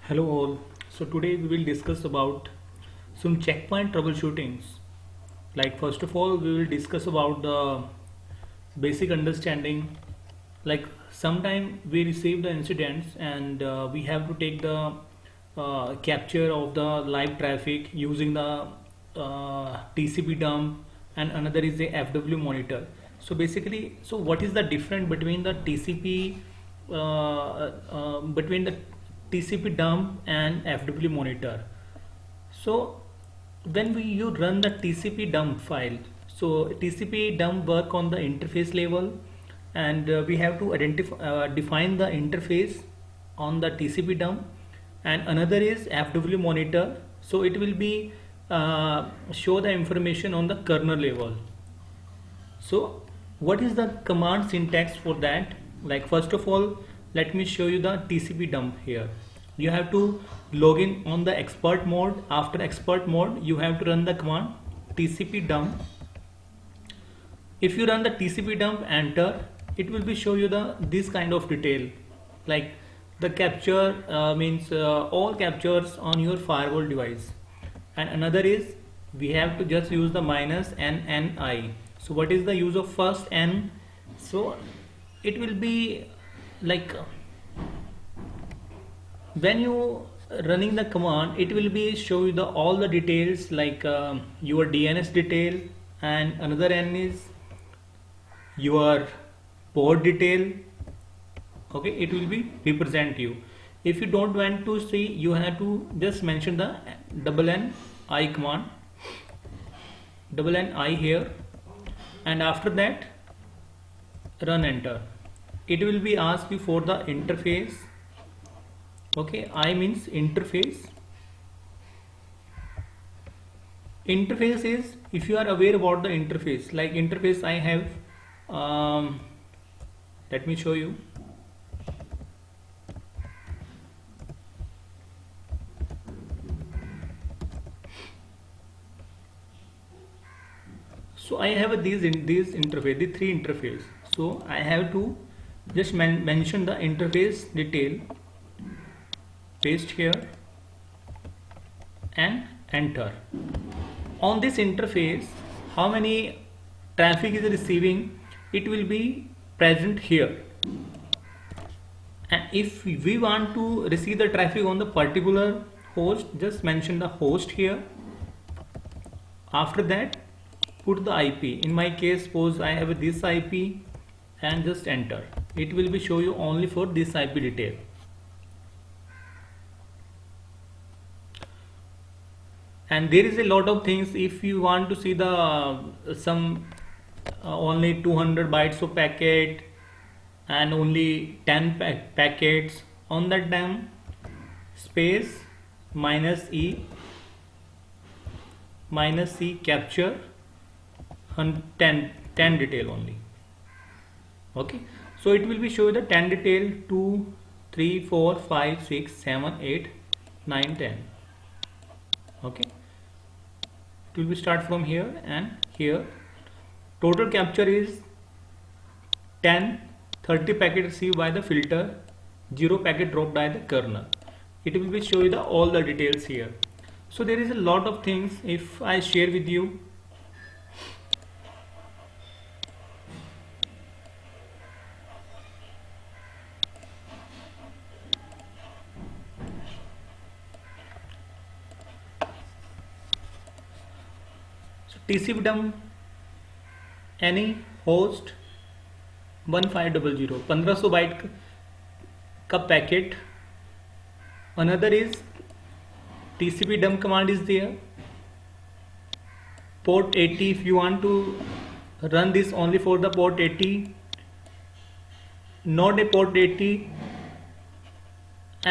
Hello all. So today we will discuss about some checkpoint troubleshootings. Like first of all, we will discuss about the basic understanding. Like sometime we receive the incidents and we have to take the capture of the live traffic using the TCP dump, and another is the FW monitor. So basically, so what is the difference between the TCP dump and FW monitor? So when you run the TCP dump file, so TCP dump work on the interface level, and we have to define the interface on the TCP dump, and another is FW monitor, so it will be show the information on the kernel level. So what is the command syntax for that? Like first of all, let me show you the TCP dump here. You have to log in on the expert mode. After expert mode, you have to run the command TCP dump. If you run the TCP dump, enter, it will be show you the this kind of detail, like the capture means all captures on your firewall device, and another is we have to just use the -NNI. So what is the use of first N? So it will be like when you running the command, it will be show you the all the details, like your DNS detail, and another N is your port detail. Okay, it will be represent you. If you don't want to see, you have to just mention the NNI command, NNI here, and after that run enter. It will be ask you for the interface. Okay, I means interface. Interface is, if you are aware about the interface, like interface I have, let me show you. So I have these interface, the three interface. So I have to just mention the interface detail, paste here and enter. On this interface, how many traffic is receiving, it will be present here. And if we want to receive the traffic on the particular host, just mention the host here. After that, put the IP. In my case, suppose I have this IP, and just enter. It will be show you only for this IP detail. And there is a lot of things. If you want to see the some only 200 bytes of packet and only 10 packets, on that time space -E capture 10 detail only. Okay, so it will be show the 10 detail, 2 3 4 5 6 7 8 9 10. Okay, it will be start from here and here. Total capture is 10, 30 packet received by the filter, 0 packet dropped by the kernel. It will be show you the all the details here. So there is a lot of things if I share with you. TCP dump any host 1500, 1500 bite का packet. Another is TCP dump command is there. Port 80, if you want to run this only for the port 80, not a port 80,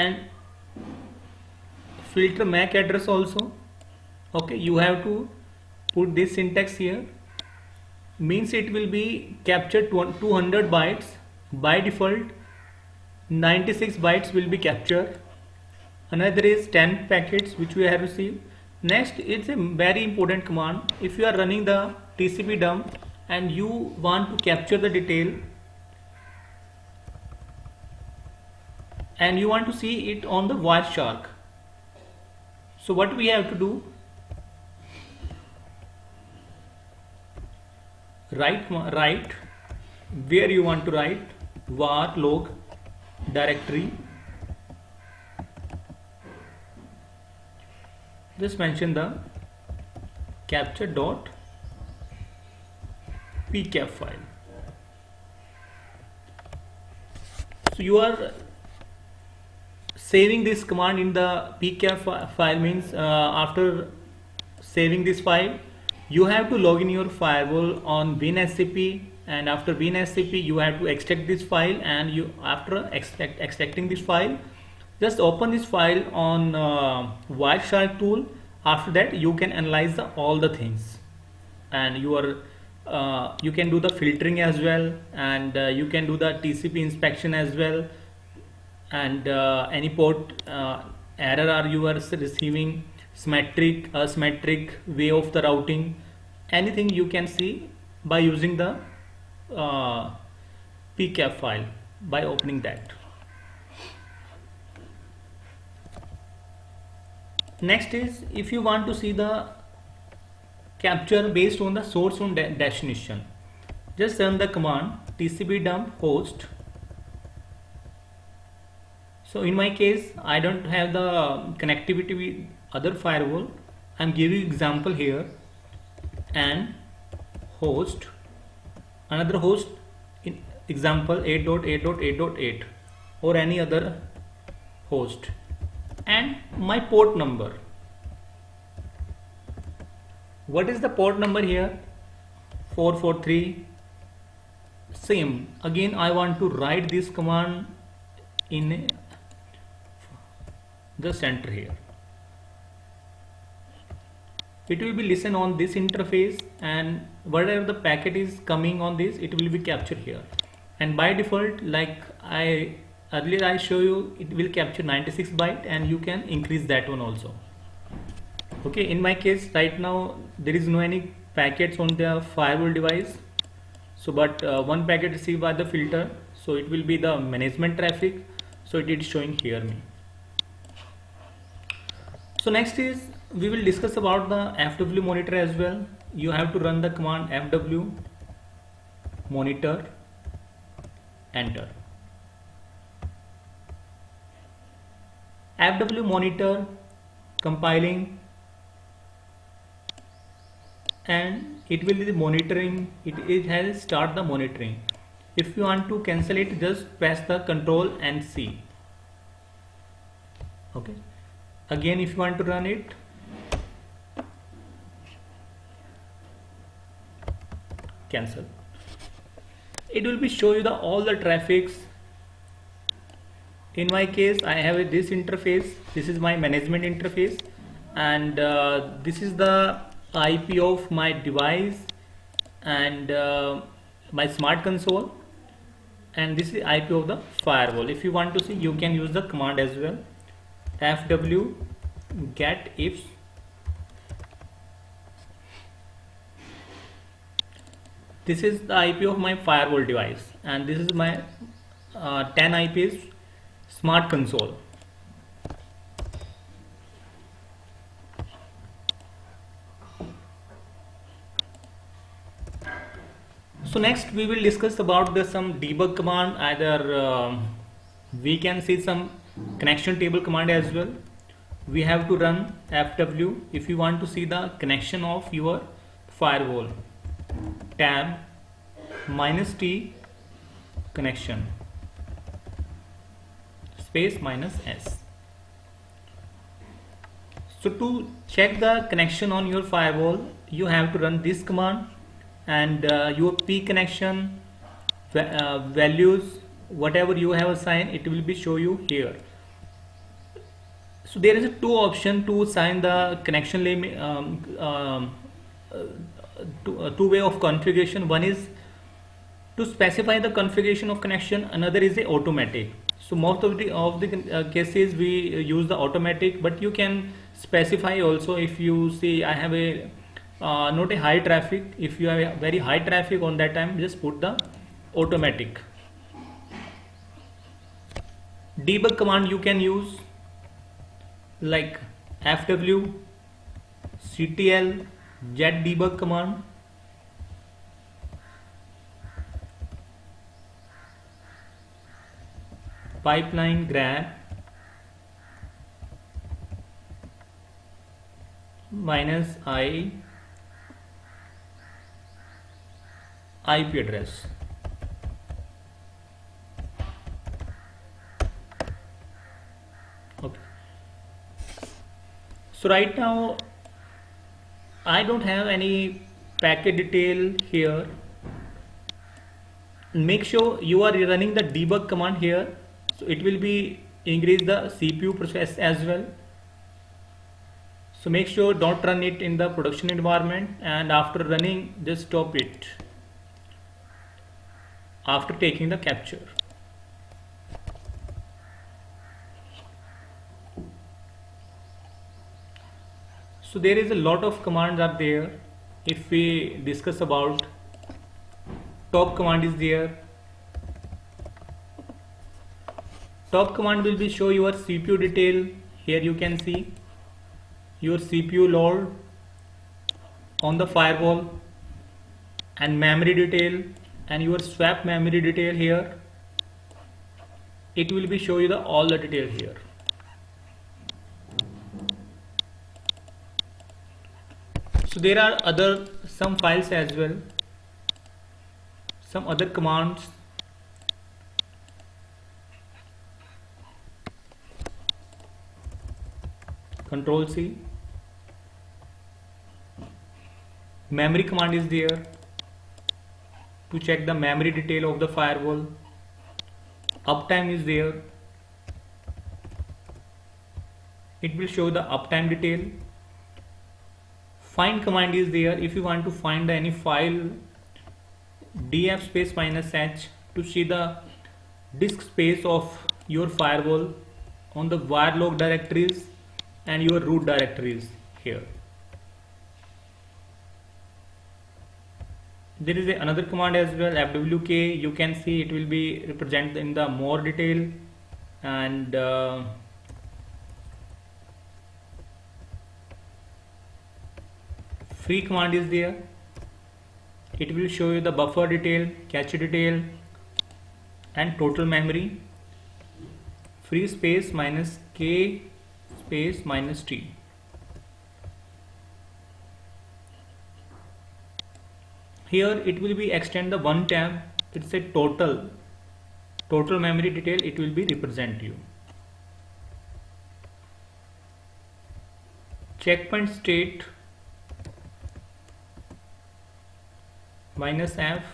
and filter MAC address also. Okay, you have to put this syntax here, means it will be captured 200 bytes. By default 96 bytes will be captured. Another is 10 packets which we have received. Next, it's a very important command. If you are running the TCP dump and you want to capture the detail, and you want to see it on the Wireshark. So what we have to do, write where you want to write var log directory, just mention the capture dot PCAP file. So you are saving this command in the PCAP file, means after saving this file you have to log in your firewall on WinSCP, and after WinSCP you have to extract this file, and you after extracting this file, just open this file on Wireshark tool. After that you can analyze all the things, and you can do the filtering as well, and you can do the TCP inspection as well, and any port error are you are receiving, asymmetric way of the routing, anything you can see by using the PCAP file by opening that. Next is, if you want to see the capture based on the source on destination, just run the command tcp dump host. So in my case I don't have the connectivity with other firewall, I'm giving example here, and host, another host, in example 8.8.8.8 or any other host, and my port number. What is the port number here? 443. Same again, I want to write this command in the center here. It will be listen on this interface, and whatever the packet is coming on this, it will be captured here. And by default, like earlier I show you, it will capture 96 byte, and you can increase that one also. Okay, in my case right now there is no any packets on the firewall device, so but one packet received by the filter, so it will be the management traffic, so it is showing here me. So next is, we will discuss about the FW monitor as well. You have to run the command FW monitor, enter. FW monitor compiling, and it will be monitoring. It has start the monitoring. If you want to cancel it, just press the Control and C. Okay. Again, if you want to run it, cancel. It will be show you the all the traffics. In my case, I have this interface. This is my management interface, and this is the IP of my device, and my smart console, and this is IP of the firewall. If you want to see, you can use the command as well. FW get ifs. This is the IP of my firewall device, and this is my 10 IPs smart console. So next we will discuss about some debug command. Either we can see some connection table command as well. We have to run FW if you want to see the connection of your firewall. Tab -T connection space -S. So to check the connection on your firewall, you have to run this command, and your P connection values, whatever you have assigned, it will be show you here. So there is a two option to assign the connection limit, two way of configuration. One is to specify the configuration of connection, another is a automatic. So most of the cases we use the automatic, but you can specify also. If you see I have a not a high traffic, if you have a very high traffic on that time, just put the automatic. Debug command you can use like fw ctl jet debug command. Pipeline grab -i IP address. Okay. So right now I don't have any packet detail here. Make sure you are running the debug command here, so it will be increase the CPU process as well. So make sure don't run it in the production environment, and after running just stop it after taking the capture. So there is a lot of commands are there. If we discuss about top command is there. Top command will be show your CPU detail. Here you can see your CPU load on the firewall and memory detail and your swap memory detail here. It will be show you the all the detail here. So there are some files as well, some other commands. Control C. Memory command is there to check the memory detail of the firewall. Uptime is there. It will show the uptime detail. Find command is there. If you want to find any file, df space -h to see the disk space of your firewall on the wirelog directories and your root directories here. There is another command as well, fwk. You can see it will be represented in the more detail, and free command is there. It will show you the buffer detail, cache detail and total memory. Free space -k space -t. Here it will be extend the one tab. It's a total memory detail. It will be represent you. Checkpoint state -f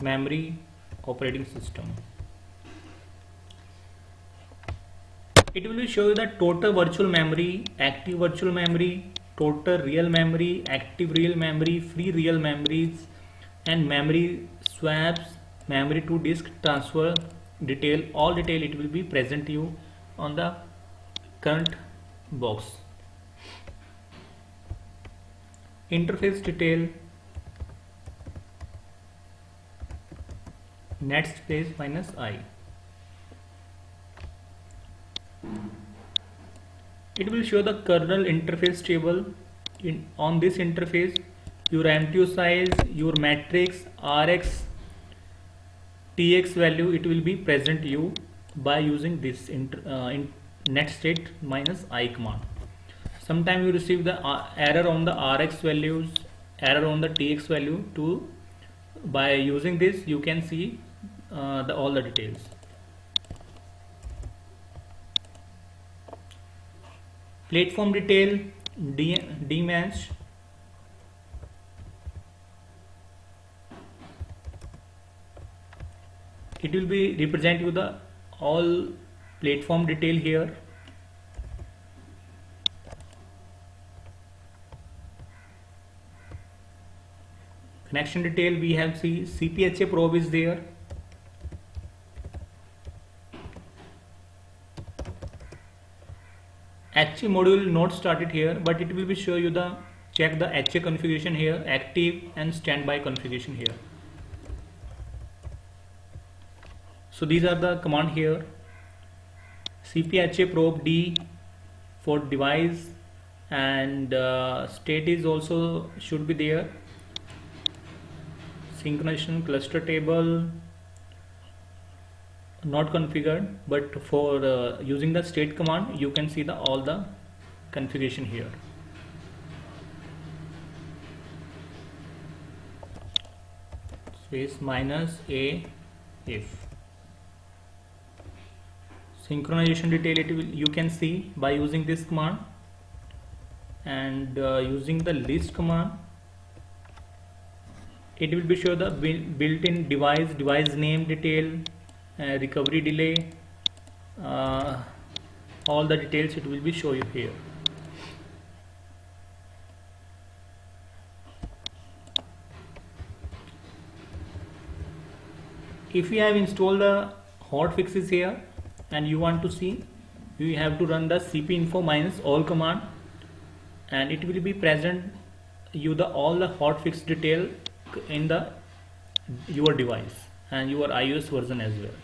memory operating system. It will show you the total virtual memory, active virtual memory, total real memory, active real memory, free real memories, and memory swaps, memory to disk transfer detail. All detail it will be present to you on the current box. Interface detail, net space -i. It will show the kernel interface table. On this interface, your MTU size, your matrix, RX, TX value, it will be present to you by using this net state -i command. Sometimes you receive the error on the RX values, error on the TX value too. By using this, you can see all the details. Platform detail, dmatch. It will be represent you the all platform detail here. Connection detail, we have CPHA probe is there. HA module not started here, but it will be show you the check the HA configuration here, active and standby configuration here. So these are the command here. cpha probe d for device, and state is also should be there. Synchronization cluster table not configured, but for using the state command you can see the all the configuration here. Space -a if synchronization detail, you can see by using this command, and using the list command it will be show the built-in device name detail, recovery delay, all the details it will be show you here. If you have installed the hotfixes here and you want to see, you have to run the cpinfo -all command, and it will be present you the all the hotfix detail in the your device and your iOS version as well.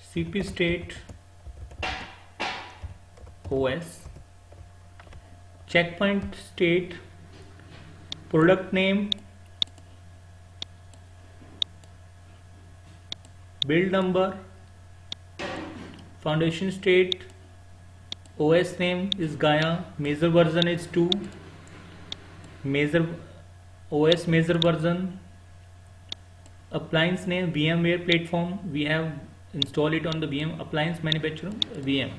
cp state OS, checkpoint state, product name, build number, foundation state, OS name is Gaia, major version is 2, OS major version, appliance name VMware platform, we have installed it on the VM appliance manufacturer VM.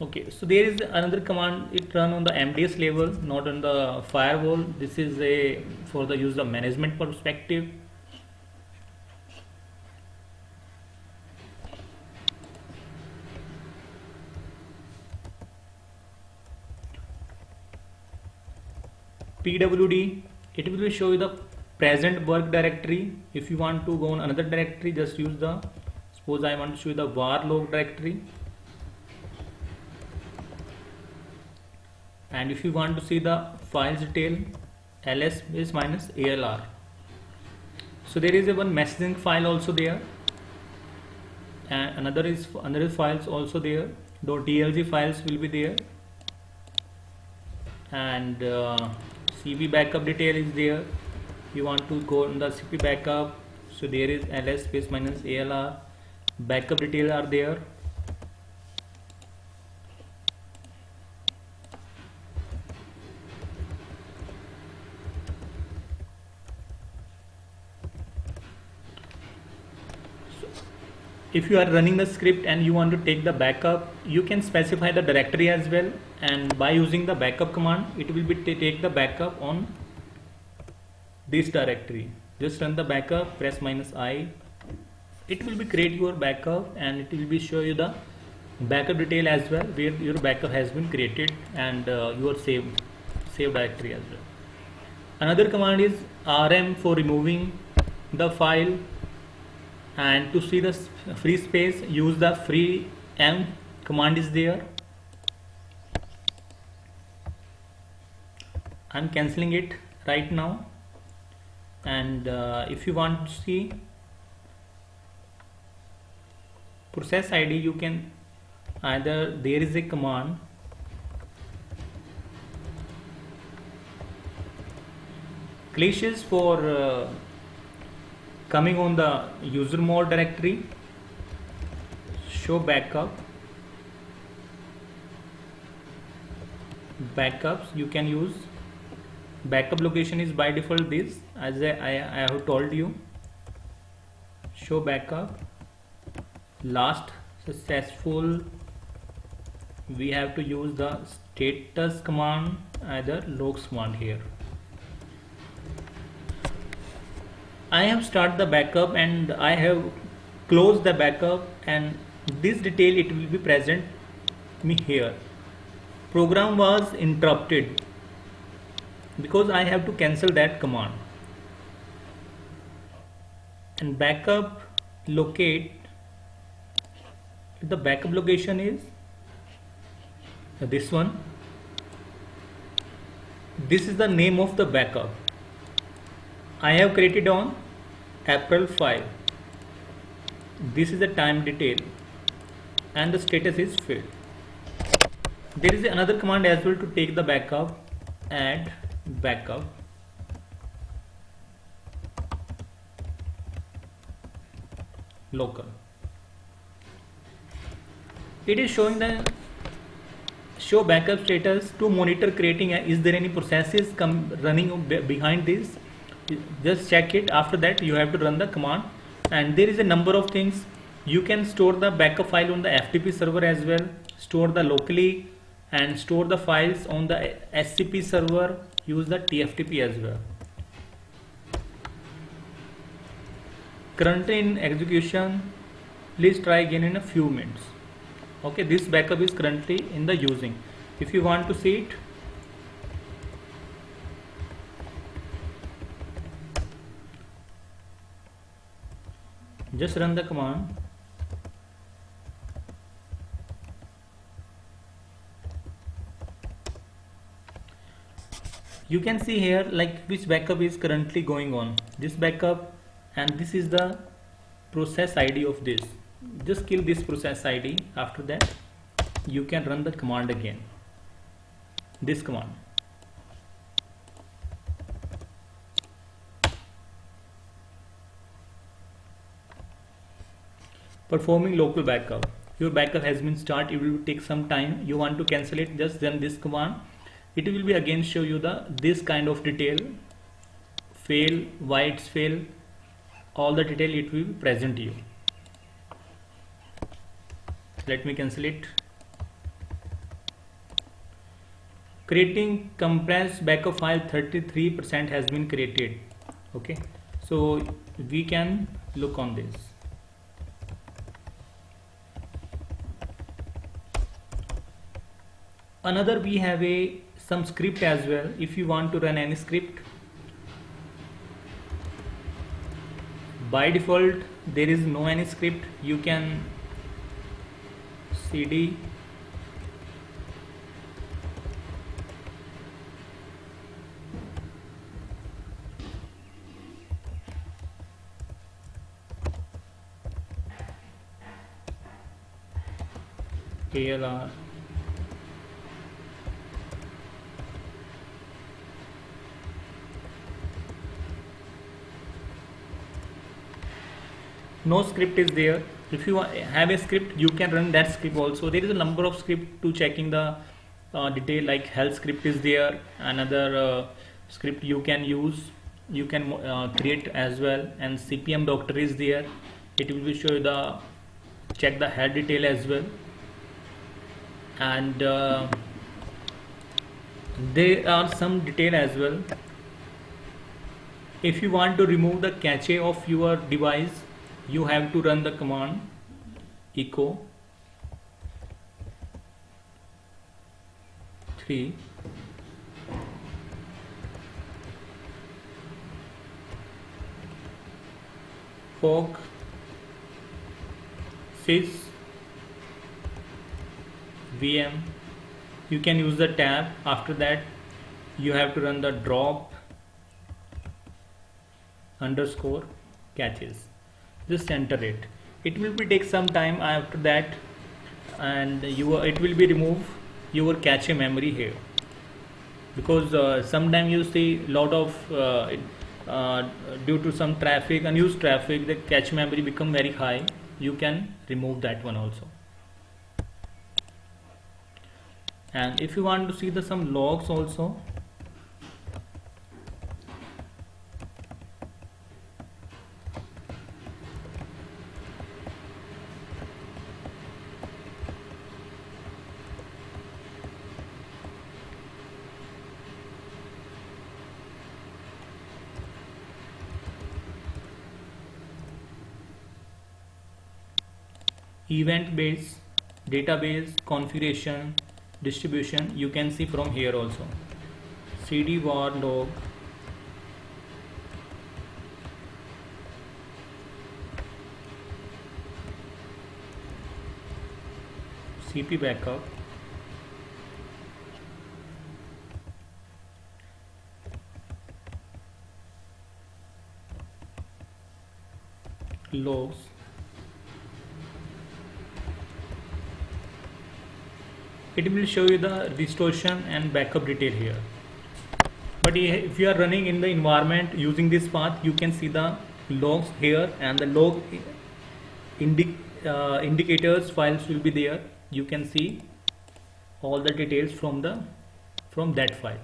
Okay, so there is another command, it run on the MDS level, not on the firewall. This is a for the user management perspective. PWD, it will show you the present work directory. If you want to go on another directory, just use the, suppose I want to show you the var log directory, and if you want to see the files detail, ls is -alr. So there is a one messaging file also there, and another files also there. .dlg files will be there, and cp backup detail is there. You want to go on the cp backup, so there is ls space -alr, backup detail are there. If you are running the script and you want to take the backup, you can specify the directory as well, and by using the backup command it will be take the backup on this directory. Just run the backup, press -i, it will be create your backup, and it will be show you the backup detail as well, where your backup has been created, and your save directory as well. Another command is rm for removing the file, and to see the free space use the free m command is there. I'm cancelling it right now, and if you want to see process ID, you can either there is a command clashes for coming on the user mode directory, show backups you can use. Backup location is by default this, as I have told you. Show backup, last successful, we have to use the status command, either logs command here. I have started the backup and I have closed the backup, and this detail it will be present me here. Program was interrupted because I have to cancel that command. And backup locate, the backup location is this one, This is the name of the backup. I have created on April 5. This is the time detail and the status is failed. There is another command as well to take the backup. Add backup. Local. It is showing the show backup status to monitor creating is there any processes running behind this. Just check it. After that you have to run the command, and there is a number of things. You can store the backup file on the FTP server as well, store the locally, and store the files on the SCP server. Use the TFTP as well. Currently in execution. Please try again in a few minutes. Okay, this backup is currently in the using. If you want to see it, just run the command. You can see here like which backup is currently going on. This backup, and this is the process ID of this. Just kill this process ID. After that you can run the command again, this command. Performing local backup. Your backup has been started. It will take some time. You want to cancel it, just run this command. It will be again show you the this kind of detail, fail, why it's fail, all the detail it will be present to you. Let me cancel it. Creating compressed backup file 33% has been created. Okay, so we can look on this. Another, we have some script as well. If you want to run any script, by default there is no any script. You can cd ALR no script is there. If you have a script, you can run that script also. There is a number of script to checking the detail, like health script is there. Another script you can use, you can create as well, and CPM doctor is there. It will be show the check the health detail as well, and there are some detail as well. If you want to remove the cache of your device, you have to run the command echo 3 fork sys VM. You can use the tab. After that you have to run the drop underscore caches. Just enter it. It will be take some time after that, and it will be remove your cache memory here, because sometimes you see lot of due to some traffic, unused traffic, the cache memory become very high. You can remove that one also. And if you want to see the some logs also, event based database configuration distribution, you can see from here also. cd var log cp backup logs, it will show you the restoration and backup detail here. But if you are running in the environment using this path, you can see the logs here, and the log indicators files will be there. You can see all the details from that file.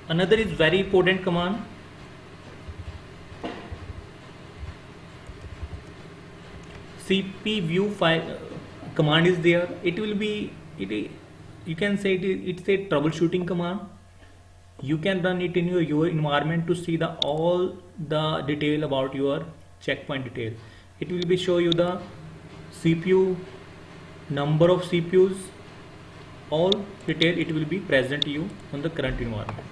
Another is very important command. CPView file command is there. It will be you can say it's a troubleshooting command. You can run it in your environment to see all the detail about your checkpoint detail. It will be show you the CPU, number of CPUs, all detail. It will be present to you on the current environment.